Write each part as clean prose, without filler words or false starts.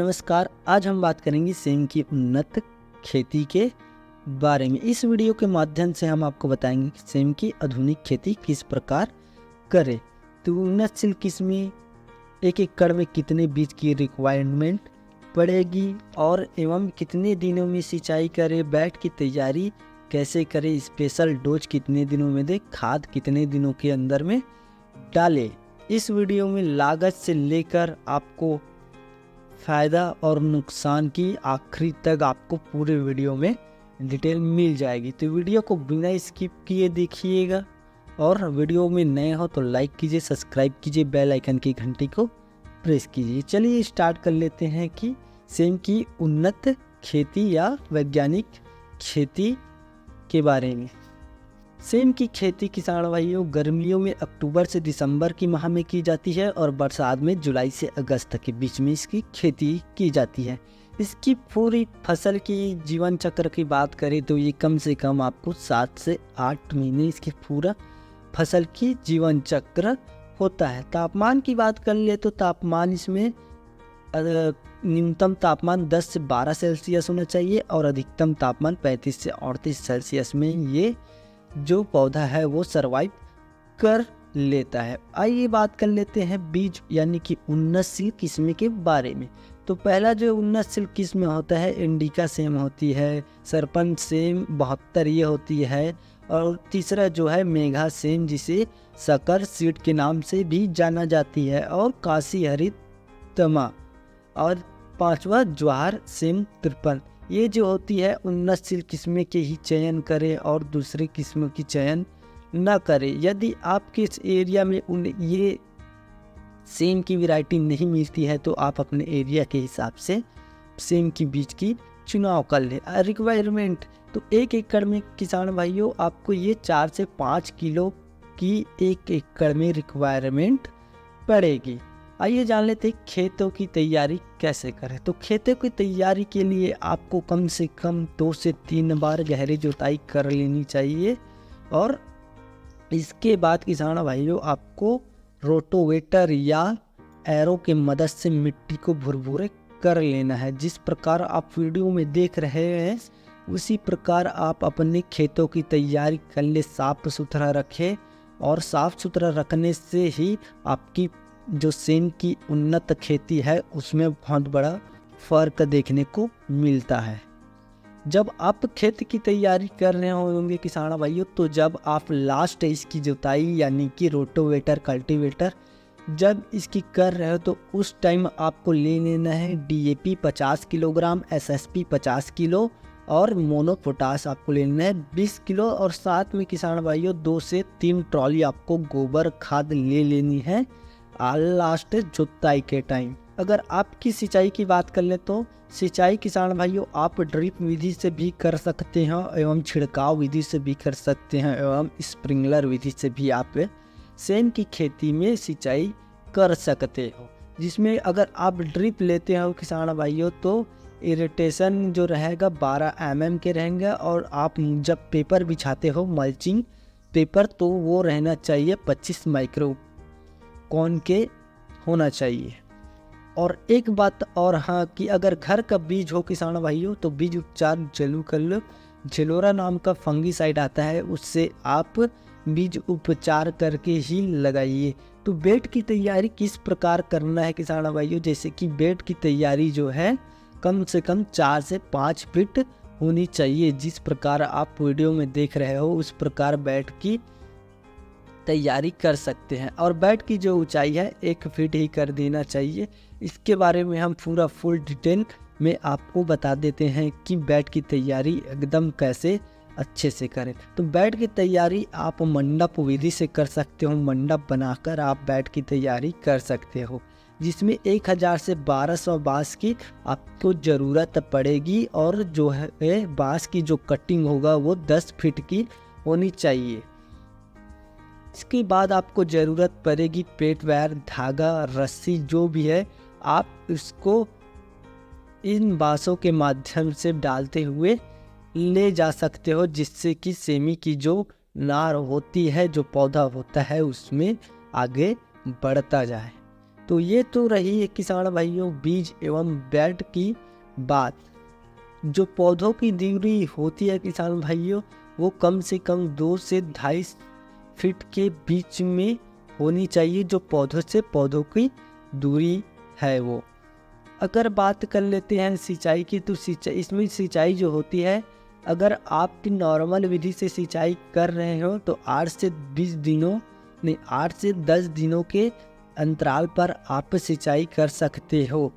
नमस्कार। आज हम बात करेंगे सेम की उन्नत खेती के बारे में। इस वीडियो के माध्यम से हम आपको बताएंगे कि सेम की आधुनिक खेती किस प्रकार करें। तो उन्नतशील किस्में एक एकड़ में कितने बीज की रिक्वायरमेंट पड़ेगी और एवं कितने दिनों में सिंचाई करें, बैट की तैयारी कैसे करें, स्पेशल डोज कितने दिनों में दें, खाद कितने दिनों के अंदर में डालें। इस वीडियो में लागत से लेकर आपको फ़ायदा और नुकसान की आखिरी तक आपको पूरे वीडियो में डिटेल मिल जाएगी। तो वीडियो को बिना स्किप किए देखिएगा और वीडियो में नए हो तो लाइक कीजिए, सब्सक्राइब कीजिए, बेल आइकन की घंटी को प्रेस कीजिए। चलिए स्टार्ट कर लेते हैं कि सेम की उन्नत खेती या वैज्ञानिक खेती के बारे में। सेम की खेती किसान भाइयों गर्मियों में अक्टूबर से दिसंबर की माह में की जाती है और बरसात में जुलाई से अगस्त के बीच में इसकी खेती की जाती है। इसकी पूरी फसल की जीवन चक्र की बात करें तो ये कम से कम आपको 7 से 8 महीने इसके पूरा फसल की जीवन चक्र होता है। तापमान की बात कर ले तो तापमान इसमें न्यूनतम तापमान 10 से 12 सेल्सियस होना चाहिए और अधिकतम तापमान 35 से 38 सेल्सियस में ये जो पौधा है वो सरवाइव कर लेता है। आइए बात कर लेते हैं बीज यानी कि उन्नतशील किस्म के बारे में। तो पहला जो उन्नतशील किस्म होता है इंडिका सेम होती है, सरपंच सेम 72 ये होती है और तीसरा जो है मेघा सेम जिसे सकर सीड के नाम से भी जाना जाती है और काशी हरित तमा और पांचवा ज्वार सेम 53। ये जो होती है उन्नतशील किस्में के ही चयन करें और दूसरे किस्मों की चयन न करें। यदि आपके इस एरिया में ये सेम की वैरायटी नहीं मिलती है तो आप अपने एरिया के हिसाब से सेम की बीज की चुनाव कर लें। रिक्वायरमेंट तो एक एकड़ में किसान भाइयों आपको ये 4 से 5 किलो की एक एकड़ में रिक्वायरमेंट पड़ेगी। आइए जान लेते हैं खेतों की तैयारी कैसे करें। तो खेतों की तैयारी के लिए आपको कम से कम 2 से 3 बार गहरी जुताई कर लेनी चाहिए और इसके बाद किसान भाइयों आपको रोटोवेटर या एरो के मदद से मिट्टी को भुरभुरे कर लेना है। जिस प्रकार आप वीडियो में देख रहे हैं उसी प्रकार आप अपने खेतों की तैयारी कर ले, साफ सुथरा रखें और साफ सुथरा रखने से ही आपकी जो सेम की उन्नत खेती है उसमें बहुत बड़ा फर्क देखने को मिलता है। जब आप खेत की तैयारी कर रहे होंगे किसान भाइयों तो जब आप लास्ट इसकी जुताई यानी कि रोटोवेटर कल्टीवेटर जब इसकी कर रहे हो तो उस टाइम आपको ले लेना है DAP 50 किलोग्राम, SSP 50 किलो और मोनो पोटास आपको लेना है 20 किलो और साथ में किसान भाइयों 2 से 3 ट्रॉली आपको गोबर खाद ले लेनी है लास्ट जुताई के टाइम। अगर आपकी सिंचाई की बात कर ले तो सिंचाई किसान भाइयों आप ड्रिप विधि से भी कर सकते हैं एवं छिड़काव विधि से भी कर सकते हैं एवं स्प्रिंकलर विधि से भी आप सेम की खेती में सिंचाई कर सकते हो। जिसमें अगर आप ड्रिप लेते हो किसान भाइयों तो इरिटेशन जो रहेगा 12 mm के रहेंगे और आप जब पेपर बिछाते हो मल्चिंग पेपर तो वो रहना चाहिए 25 माइक्रो कौन के होना चाहिए। और एक बात और हाँ कि अगर घर का बीज हो किसान भाइयों तो बीज उपचार जरूर कर लो। जेलोरा नाम का फंगीसाइड आता है उससे आप बीज उपचार करके ही लगाइए। तो बेड की तैयारी किस प्रकार करना है किसान भाइयों, जैसे कि बेड की तैयारी जो है कम से कम 4 से 5 फीट होनी चाहिए। जिस प्रकार आप वीडियो में देख रहे हो उस प्रकार बेड की तैयारी कर सकते हैं और बेड की जो ऊंचाई है 1 फीट ही कर देना चाहिए। इसके बारे में हम पूरा फुल डिटेल में आपको बता देते हैं कि बेड की तैयारी एकदम कैसे अच्छे से करें। तो बेड की तैयारी आप मंडप विधि से कर सकते हो, मंडप बनाकर आप बेड की तैयारी कर सकते हो जिसमें 1000 से 1200 बांस की आपको ज़रूरत पड़ेगी और जो है बांस की जो कटिंग होगा वो 10 फीट की होनी चाहिए। इसके बाद आपको ज़रूरत पड़ेगी पेट वायर, धागा, रस्सी जो भी है आप इसको इन बांसों के माध्यम से डालते हुए ले जा सकते हो जिससे कि सेमी की जो नार होती है जो पौधा होता है उसमें आगे बढ़ता जाए। तो ये तो रही है किसान भाइयों बीज एवं बेड की बात। जो पौधों की दूरी होती है किसान भाइयों, वो कम से कम 2 से 2.5 फीट के बीच में होनी चाहिए। जो पौधों से पौधों की दूरी है वो। अगर बात कर लेते हैं सिंचाई की, तो इसमें सिंचाई जो होती है, अगर आप नॉर्मल विधि से सिंचाई कर रहे हो तो 8 से 10 दिनों के अंतराल पर आप सिंचाई कर सकते हो।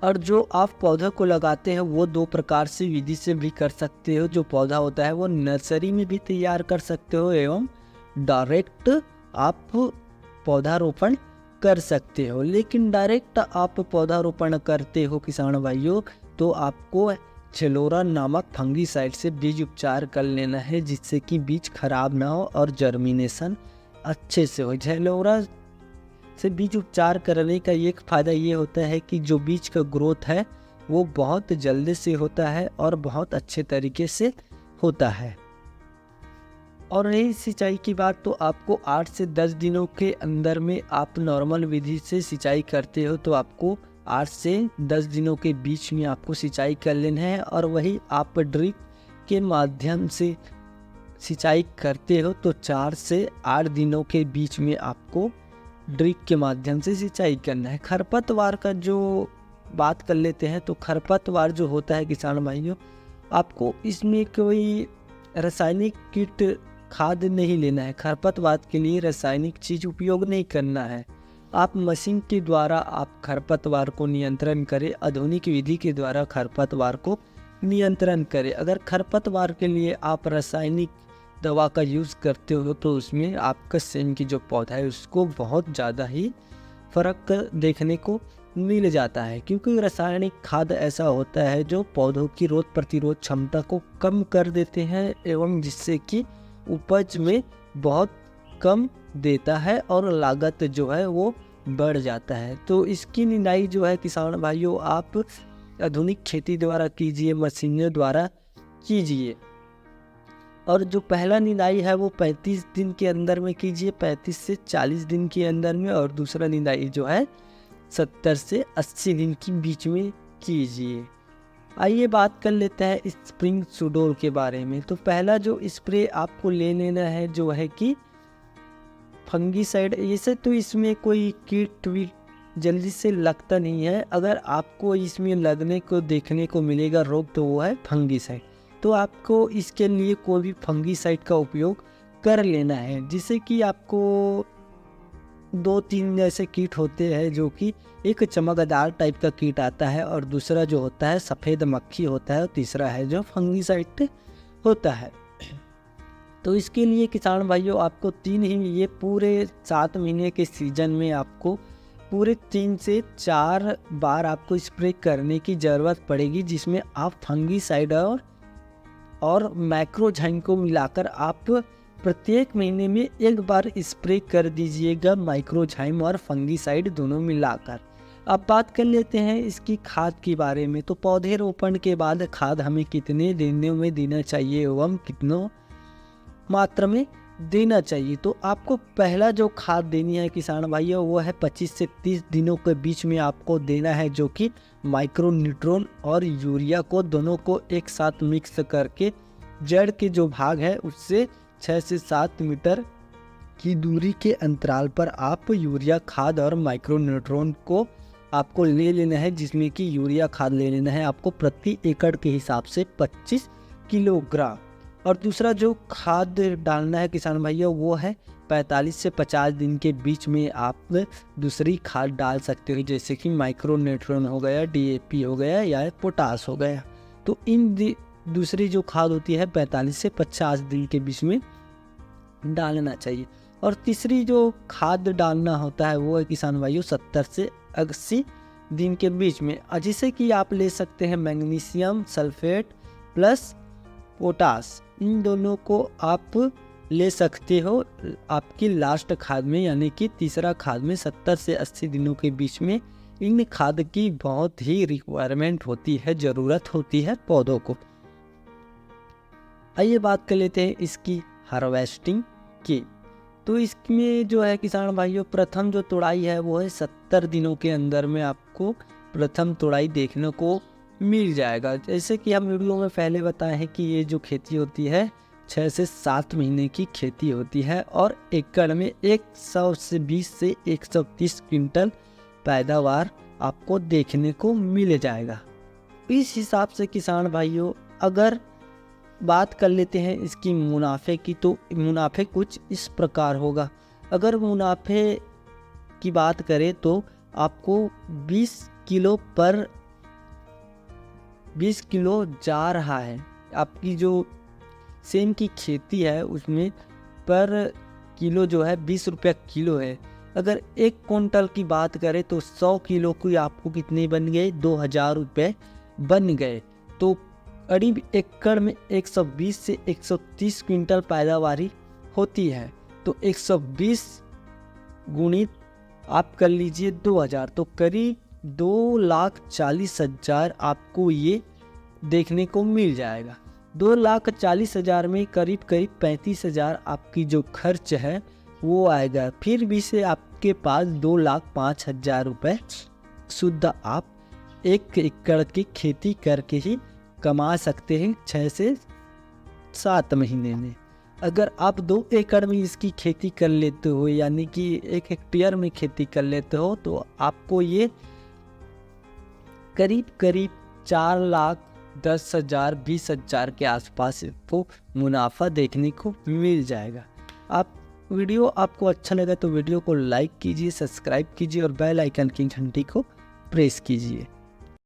और जो आप पौधों को लगाते हैं वो 2 प्रकार से विधि से भी कर सकते हो। जो पौधा होता है वो नर्सरी में भी तैयार कर सकते हो एवं डायरेक्ट आप पौधारोपण कर सकते हो। लेकिन डायरेक्ट आप पौधारोपण करते हो किसान भाइयों, तो आपको झेलोरा नामक फंगीसाइड से बीज उपचार कर लेना है, जिससे कि बीज खराब ना हो और जर्मिनेशन अच्छे से हो। झेलोरा से बीज उपचार करने का एक फ़ायदा ये होता है कि जो बीज का ग्रोथ है वो बहुत जल्दी से होता है और बहुत अच्छे तरीके से होता है। और रही सिंचाई की बात, तो आपको 8 से 10 दिनों के अंदर में आप नॉर्मल विधि से सिंचाई करते हो तो आपको 8 से 10 दिनों के बीच में आपको सिंचाई कर लेना है। और वही आप ड्रिप के माध्यम से सिंचाई करते हो तो 4 से 8 दिनों के बीच में आपको ड्रिप के माध्यम से सिंचाई करना है। खरपतवार का जो बात कर लेते हैं, तो खरपतवार जो होता है किसान भाइयों, आपको इसमें कोई रासायनिक कीट खाद नहीं लेना है। खरपतवार के लिए रासायनिक चीज़ उपयोग नहीं करना है। आप मशीन के द्वारा आप खरपतवार को नियंत्रण करें, आधुनिक विधि के द्वारा खरपतवार को नियंत्रण करें। अगर खरपतवार के लिए आप रासायनिक दवा का यूज़ करते हो तो उसमें आपका सेम की जो पौधा है उसको बहुत ज़्यादा ही फर्क देखने को मिल जाता है, क्योंकि रासायनिक खाद ऐसा होता है जो पौधों की रोग प्रतिरोध क्षमता को कम कर देते हैं एवं जिससे कि उपज में बहुत कम देता है और लागत जो है वो बढ़ जाता है। तो इसकी निदाई जो है किसान भाइयों आप आधुनिक खेती द्वारा कीजिए, मशीनों द्वारा कीजिए। और जो पहला निदाई है वो 35 दिन के अंदर में कीजिए, 35 से 40 दिन के अंदर में। और दूसरा निदाई जो है 70 से 80 दिन के बीच में कीजिए। आइए बात कर लेते हैं स्प्रिंग सुडोल के बारे में। तो पहला जो स्प्रे आपको ले लेना है जो है कि फंगीसाइड। ऐसे तो इसमें कोई कीट वीट जल्दी से लगता नहीं है। अगर आपको इसमें लगने को देखने को मिलेगा रोग तो वो है फंगीसाइड। तो आपको इसके लिए कोई भी फंगीसाइड का उपयोग कर लेना है, जिससे कि आपको 2-3 ऐसे कीट होते हैं, जो कि एक चमकदार टाइप का कीट आता है और दूसरा जो होता है सफ़ेद मक्खी होता है और तीसरा है जो फंगीसाइड होता है। तो इसके लिए किसान भाइयों आपको 3 ही ये पूरे 7 महीने के सीजन में आपको पूरे 3 से 4 बार आपको स्प्रे करने की ज़रूरत पड़ेगी, जिसमें आप फंगीसाइड और मैक्रोजाइम को मिलाकर आप प्रत्येक महीने में एक बार स्प्रे कर दीजिएगा, माइक्रोजाइम और फंगीसाइड दोनों मिलाकर। अब बात कर लेते हैं इसकी खाद के बारे में। तो पौधे रोपण के बाद खाद हमें कितने दिनों में देना चाहिए एवं कितनों मात्रा में देना चाहिए। तो आपको पहला जो खाद देनी है किसान भाइयों वो है 25 से 30 दिनों के बीच में आपको देना है, जो कि माइक्रोन्यूट्रॉन और यूरिया को दोनों को एक साथ मिक्स करके जड़ के जो भाग है उससे 6 से 7 मीटर की दूरी के अंतराल पर आप यूरिया खाद और माइक्रोन्यूट्रॉन को आपको ले लेना है, जिसमें कि यूरिया खाद ले लेना है आपको प्रति एकड़ के हिसाब से 25 किलोग्राम। और दूसरा जो खाद डालना है किसान भाइयों वो है 45 से 50 दिन के बीच में आप दूसरी खाद डाल सकते हो, जैसे कि माइक्रोन्यूट्रॉन हो गया, DAP हो गया या पोटास हो गया। तो इन दूसरी जो खाद होती है 45 से 50 दिन के बीच में डालना चाहिए। और तीसरी जो खाद डालना होता है वो है किसान भाइयों 70 से 80 दिन के बीच में, जिसे कि आप ले सकते हैं मैग्नीशियम सल्फेट प्लस पोटास। इन दोनों को आप ले सकते हो आपकी लास्ट खाद में, यानी कि तीसरा खाद में 70 से 80 दिनों के बीच में इन खाद की बहुत ही रिक्वायरमेंट होती है, ज़रूरत होती है पौधों को। आइए बात कर लेते हैं इसकी हार्वेस्टिंग की। तो इसमें जो है किसान भाइयों, प्रथम जो तोड़ाई है वो है 70 दिनों के अंदर में आपको प्रथम तोड़ाई देखने को मिल जाएगा। जैसे कि हम वीडियो में पहले बताए हैं कि ये जो खेती होती है 6 से 7 महीने की खेती होती है और एकड़ में 120 से 130 क्विंटल पैदावार आपको देखने को मिल जाएगा। इस हिसाब से किसान भाइयों अगर बात कर लेते हैं इसकी मुनाफे की, तो मुनाफे कुछ इस प्रकार होगा। अगर मुनाफे की बात करें तो आपको 20 किलो जा रहा है। आपकी जो सेम की खेती है उसमें पर किलो जो है 20 रुपये किलो है। अगर 1 कुंटल की बात करें तो 100 किलो की आपको कितने बन गए, 2000 रुपये बन गए। तो करीब एकड़ में 120 से 130 क्विंटल पैदावारी होती है। तो 120 गुणित आप कर लीजिए 2000, तो करीब 2,40,000 आपको ये देखने को मिल जाएगा। 2,40,000 में करीब 35,000 आपकी जो खर्च है वो आएगा। फिर भी से आपके पास 2,05,000 रुपये शुद्ध आप 1 एकड़ की खेती करके ही कमा सकते हैं 6 से 7 महीने में। अगर आप 2 एकड़ में इसकी खेती कर लेते हो, यानी कि 1 हेक्टेयर में खेती कर लेते हो, तो आपको ये करीब 4,10,000 20,000 के आसपास आपको मुनाफा देखने को मिल जाएगा। वीडियो आपको अच्छा लगा तो वीडियो को लाइक कीजिए, सब्सक्राइब कीजिए और बेल आइकन की घंटी को प्रेस कीजिए।